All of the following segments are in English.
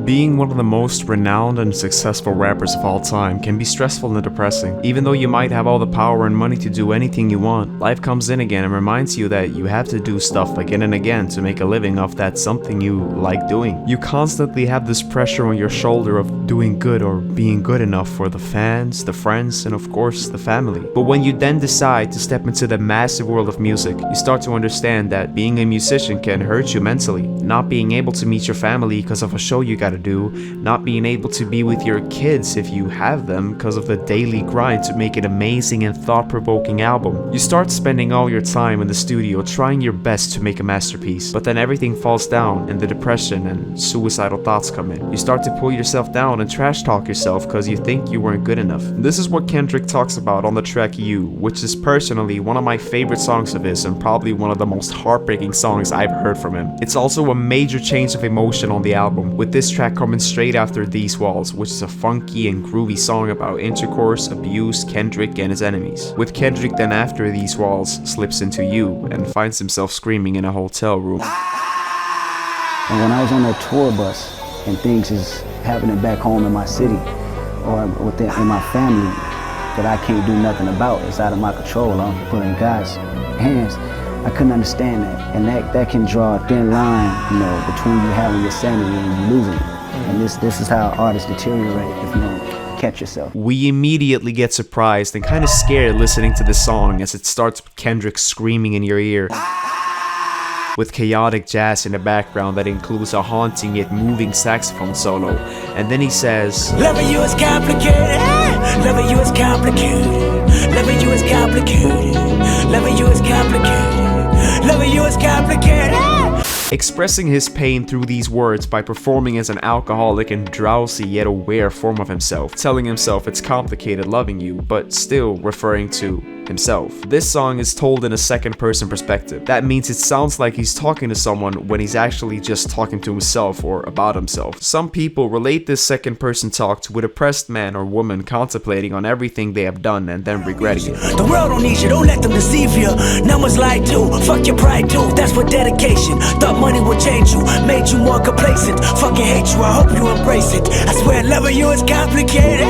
Being one of the most renowned and successful rappers of all time can be stressful and depressing. Even though you might have all the power and money to do anything you want, life comes in again and reminds you that you have to do stuff again and again to make a living off that something you like doing. You constantly have this pressure on your shoulder of doing good or being good enough for the fans, the friends, and of course the family. But when you then decide to step into the massive world of music, you start to understand that being a musician can hurt you mentally. Not being able to meet your family because of a show you gotta do, not being able to be with your kids if you have them because of the daily grind to make an amazing and thought-provoking album. You start spending all your time in the studio trying your best to make a masterpiece, but then everything falls down and the depression and suicidal thoughts come in. You start to pull yourself down and trash talk yourself because you think you weren't good enough. This is what Kendrick talks about on the track You, which is personally one of my favorite songs of his and probably one of the most heartbreaking songs I've heard from him. It's also a major change of emotion on the album, with this track coming straight after These Walls, which is a funky and groovy song about intercourse, abuse, Kendrick, and his enemies. With Kendrick then after These Walls slips into You and finds himself screaming in a hotel room. And when I was on that tour bus and things is happening back home in my city or in my family that I can't do nothing about, it's out of my control, I'm putting in God's hands, I couldn't understand that. And that can draw a thin line, you know, between you having your sanity and you losing it. And this is how artists deteriorate if you don't catch yourself. We immediately get surprised and kind of scared listening to this song as it starts with Kendrick screaming in your ear, with chaotic jazz in the background that includes a haunting yet moving saxophone solo. And then he says, "Loving you is complicated, loving you is complicated, loving you is complicated, loving you is complicated, loving you is complicated." Expressing his pain through these words by performing as an alcoholic and drowsy yet aware form of himself, telling himself it's complicated loving you, but still referring to himself. This song is told in a second person perspective. That means it sounds like he's talking to someone when he's actually just talking to himself or about himself. Some people relate this second person talk to a depressed man or woman contemplating on everything they have done and then regretting it. The world don't need you, don't let them deceive you. Numbers lie too, fuck your pride too, that's what dedication. Thought money would change you, made you more complacent. Fucking hate you, I hope you embrace it. I swear loving you is complicated.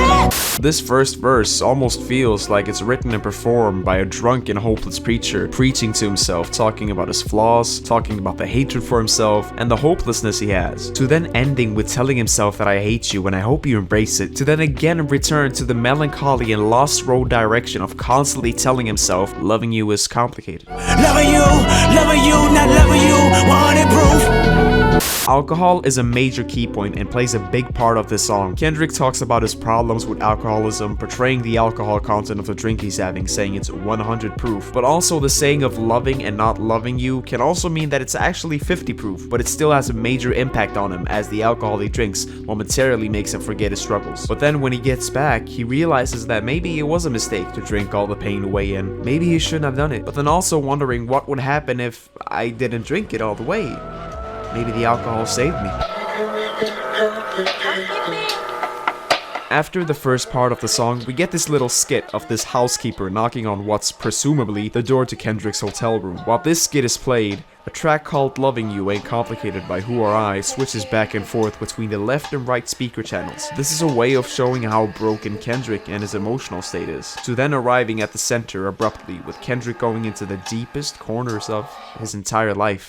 This first verse almost feels like it's written and performed by a drunk and hopeless preacher, preaching to himself, talking about his flaws, talking about the hatred for himself, and the hopelessness he has, to then ending with telling himself that I hate you and I hope you embrace it, to then again return to the melancholy and lost road direction of constantly telling himself loving you is complicated. Loving you, not loving you, 100 proof. Alcohol is a major key point and plays a big part of this song. Kendrick talks about his problems with alcoholism, portraying the alcohol content of the drink he's having, saying it's 100 proof. But also the saying of loving and not loving you can also mean that it's actually 50 proof, but it still has a major impact on him as the alcohol he drinks momentarily makes him forget his struggles. But then when he gets back, he realizes that maybe it was a mistake to drink all the pain away and maybe he shouldn't have done it. But then also wondering what would happen if I didn't drink it all the way. Maybe the alcohol saved me. After the first part of the song, we get this little skit of this housekeeper knocking on what's presumably the door to Kendrick's hotel room. While this skit is played, a track called Loving You Ain't Complicated by Who Are I switches back and forth between the left and right speaker channels. This is a way of showing how broken Kendrick and his emotional state is, to then arriving at the center abruptly, with Kendrick going into the deepest corners of his entire life.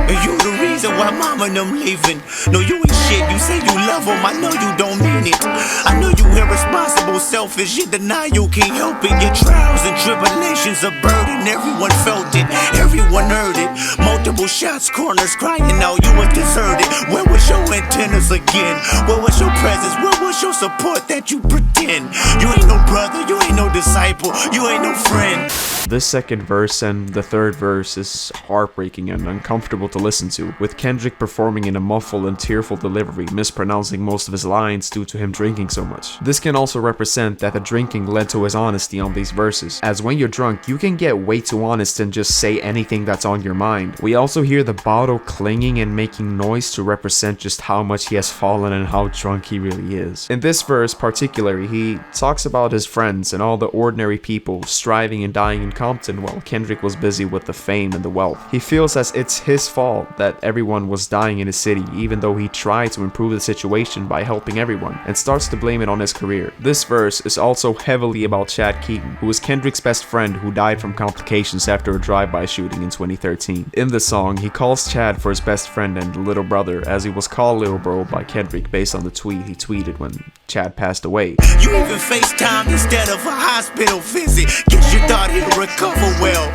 You the reason why mama and them leaving. No, you ain't shit, you say you love them, I know you don't mean it. I know you irresponsible, selfish, you deny you can't help it. Your trials and tribulations a burden, everyone felt it, everyone heard it. Multiple shots, corners, crying out, you was deserted. Where was your antennas again? Where was your presence? Where was your support that you pretend? You ain't no brother, you ain't no disciple, you ain't no friend. This second verse and the third verse is heartbreaking and uncomfortable to listen to, with Kendrick performing in a muffled and tearful delivery, mispronouncing most of his lines due to him drinking so much. This can also represent that the drinking led to his honesty on these verses, as when you're drunk, you can get way too honest and just say anything that's on your mind. We also hear the bottle clanging and making noise to represent just how much he has fallen and how drunk he really is. In this verse particularly, he talks about his friends and all the ordinary people striving and dying in Compton while Kendrick was busy with the fame and the wealth. He feels as it's his fault that everyone was dying in his city, even though he tried to improve the situation by helping everyone, and starts to blame it on his career. This verse is also heavily about Chad Keaton, who was Kendrick's best friend who died from complications after a drive-by shooting in 2013. In the song, he calls Chad for his best friend and little brother, as he was called Little Bro by Kendrick based on the tweet he tweeted when Chad passed away. You even FaceTime instead of a hospital visit. Guess you thought he'd recover well.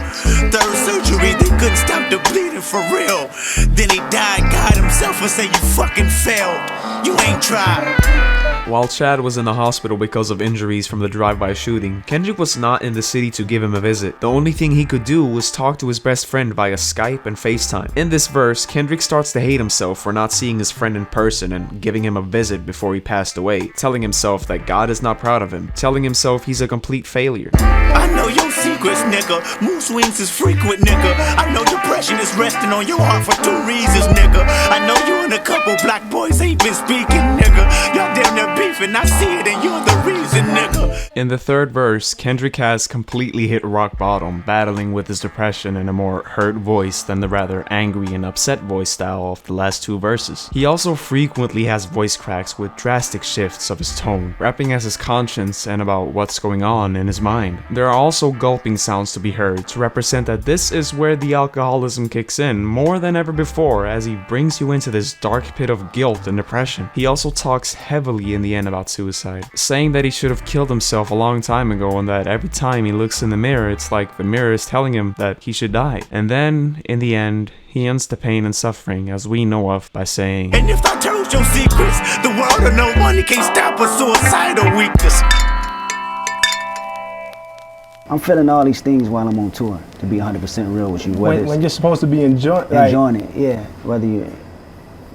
Third surgery, they couldn't stop the bleeding for real. Then he died, God himself, and say you fucking failed. You ain't tried. While Chad was in the hospital because of injuries from the drive-by shooting, Kendrick was not in the city to give him a visit. The only thing he could do was talk to his best friend via Skype and FaceTime. In this verse, Kendrick starts to hate himself for not seeing his friend in person and giving him a visit before he passed away, telling himself that God is not proud of him, telling himself he's a complete failure. I know your secrets, nigga. Mood swings is frequent, nigga. I know depression is resting on your heart for 2 reasons, nigga. I know you and a couple black boys ain't been speaking, nigga. Y'all damn near beefing, I see it and you're the reason, nigga. In the third verse, Kendrick has completely hit rock bottom, battling with his depression in a more hurt voice than the rather angry and upset voice style of the last 2 verses. He also frequently has voice cracks with drastic shifts of his tone, rapping as his conscience and about what's going on in his mind. There are also gulping sounds to be heard to represent that this is where the alcoholism kicks in more than ever before, as he brings you into this dark pit of guilt and depression. He also talks heavily in the end about suicide, saying that he should have killed himself a long time ago and that every time he looks in the mirror it's like the mirror is telling him that he should die. And then, in the end, he ends the pain and suffering as we know of by saying, and if I told your secrets, the world or no money can't stop a suicidal weakness. I'm feeling all these things while I'm on tour, to be 100% real with you. When you're supposed to be enjoying it, yeah. Whether you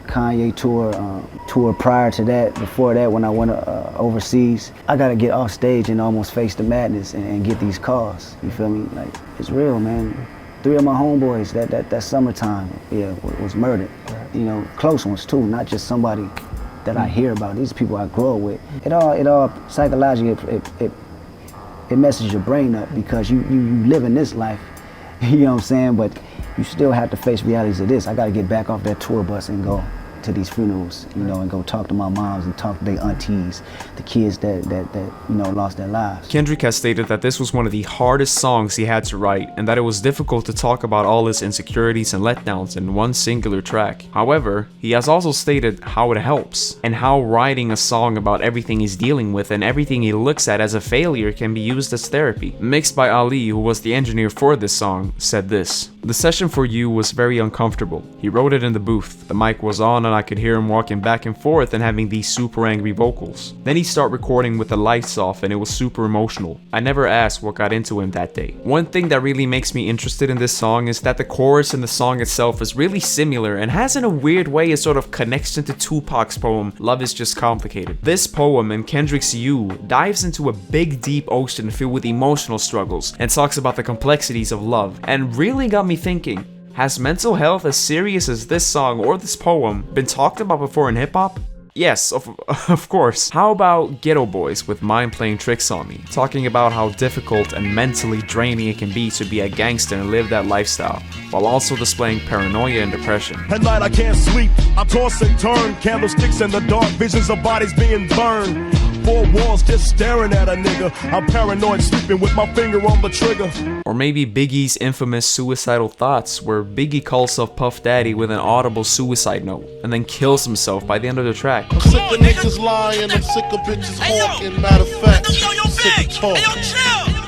Kanye tour prior to that, before that, when I went overseas, I gotta get off stage and almost face the madness and get these calls. You feel me? Like, it's real, man. 3 of my homeboys that summertime, was murdered. Right. You know, close ones too, not just somebody that I hear about. These people I grow up with. It all psychologically it messes your brain up because you live in this life, you know what I'm saying, but you still have to face realities of this. I gotta get back off that tour bus and go to these funerals, you know, and go talk to my moms and talk to their aunties, the kids that you know, lost their lives. Kendrick has stated that this was one of the hardest songs he had to write, and that it was difficult to talk about all his insecurities and letdowns in one singular track. However, he has also stated how it helps, and how writing a song about everything he's dealing with and everything he looks at as a failure can be used as therapy. Mixed by Ali, who was the engineer for this song, said this: "The session for you was very uncomfortable. He wrote it in the booth. The mic was on and I could hear him walking back and forth and having these super angry vocals. Then he started recording with the lights off and it was super emotional. I never asked what got into him that day." One thing that really makes me interested in this song is that the chorus in the song itself is really similar and has in a weird way a sort of connection to Tupac's poem, Love Is Just Complicated. This poem and Kendrick's You dives into a big deep ocean filled with emotional struggles and talks about the complexities of love, and really got me thinking, has mental health as serious as this song or this poem been talked about before in hip-hop? Yes, of course. How about Ghetto Boys with Mind Playing Tricks on Me, talking about how difficult and mentally draining it can be to be a gangster and live that lifestyle, while also displaying paranoia and depression. At night I can't sleep, I toss and turn, candlesticks in the dark, visions of bodies being burned. 4 walls just staring at a nigga. I'm paranoid, sleeping with my finger on the trigger. Or maybe Biggie's infamous Suicidal Thoughts, where Biggie calls up Puff Daddy with an audible suicide note and then kills himself by the end of the track. I'm sick of niggas lying, I'm sick of bitches hawking. Matter of fact, I'm sick of talking.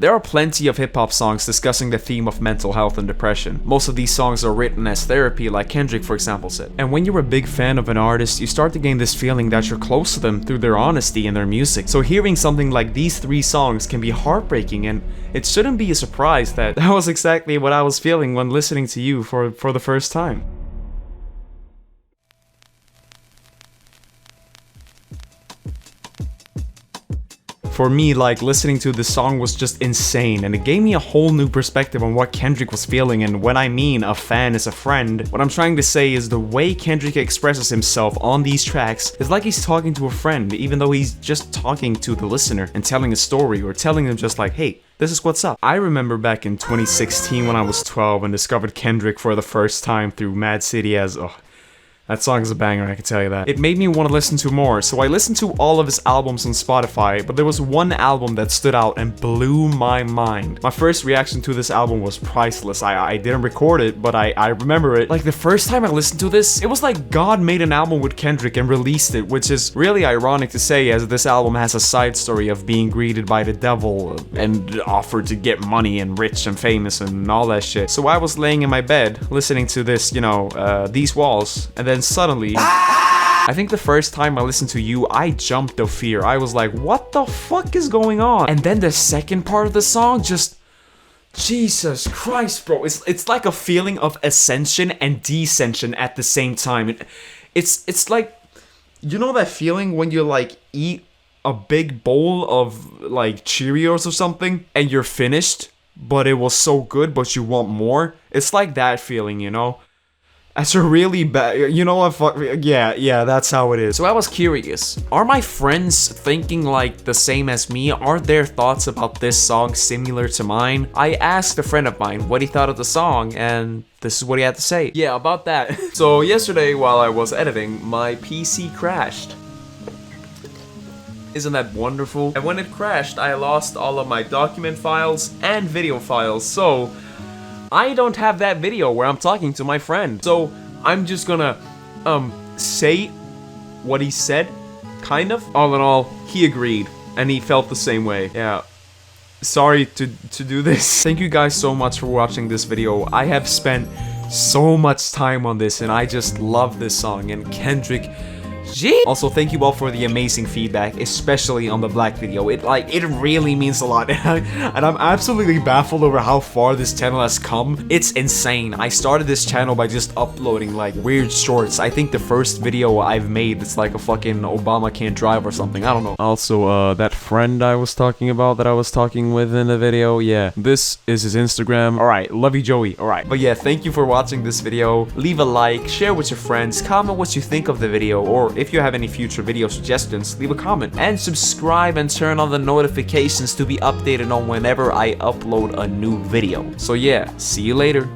There are plenty of hip-hop songs discussing the theme of mental health and depression. Most of these songs are written as therapy, like Kendrick for example said. And when you're a big fan of an artist, you start to gain this feeling that you're close to them through their honesty and their music. So hearing something like these 3 songs can be heartbreaking, and it shouldn't be a surprise that that was exactly what I was feeling when listening to you for the first time. For me, like, listening to this song was just insane, and it gave me a whole new perspective on what Kendrick was feeling. And when I mean a fan is a friend, what I'm trying to say is the way Kendrick expresses himself on these tracks is like he's talking to a friend, even though he's just talking to the listener and telling a story, or telling them just like, hey, this is what's up. I remember back in 2016 when I was 12 and discovered Kendrick for the first time through Mad City as, that song is a banger, I can tell you that. It made me want to listen to more, so I listened to all of his albums on Spotify, but there was one album that stood out and blew my mind. My first reaction to this album was priceless. I didn't record it, but I remember it. Like, the first time I listened to this, it was like God made an album with Kendrick and released it, which is really ironic to say, as this album has a side story of being greeted by the devil and offered to get money and rich and famous and all that shit. So I was laying in my bed, listening to this, These Walls, and then suddenly, I think the first time I listened to You, I jumped of fear. I was like, what the fuck is going on? And then the second part of the song just, Jesus Christ, bro. It's like a feeling of ascension and descension at the same time. It's like, you know that feeling when you like eat a big bowl of like Cheerios or something and you're finished, but it was so good, but you want more? It's like that feeling, you know? That's a really bad, you know what, yeah, that's how it is. So I was curious, are my friends thinking like the same as me? Are their thoughts about this song similar to mine? I asked a friend of mine what he thought of the song, and this is what he had to say. Yeah, about that. So yesterday while I was editing, my PC crashed. Isn't that wonderful? And when it crashed, I lost all of my document files and video files, so I don't have that video where I'm talking to my friend. So I'm just gonna say what he said, kind of. All in all, he agreed and he felt the same way. Yeah. Sorry to do this. Thank you guys so much for watching this video. I have spent so much time on this and I just love this song, and Kendrick, also, thank you all for the amazing feedback, especially on the Black video. It really means a lot, and I'm absolutely baffled over how far this channel has come. It's insane. I started this channel by just uploading like weird shorts. I think the first video I've made, it's like a fucking Obama can't drive or something. I don't know. Also, that friend I was talking about that I was talking with in the video, yeah, this is his Instagram. Alright, love you, Joey. Alright, but yeah, thank you for watching this video. Leave a like, share with your friends, comment what you think of the video, or if you have any future video suggestions, leave a comment, and subscribe and turn on the notifications to be updated on whenever I upload a new video. So yeah, see you later.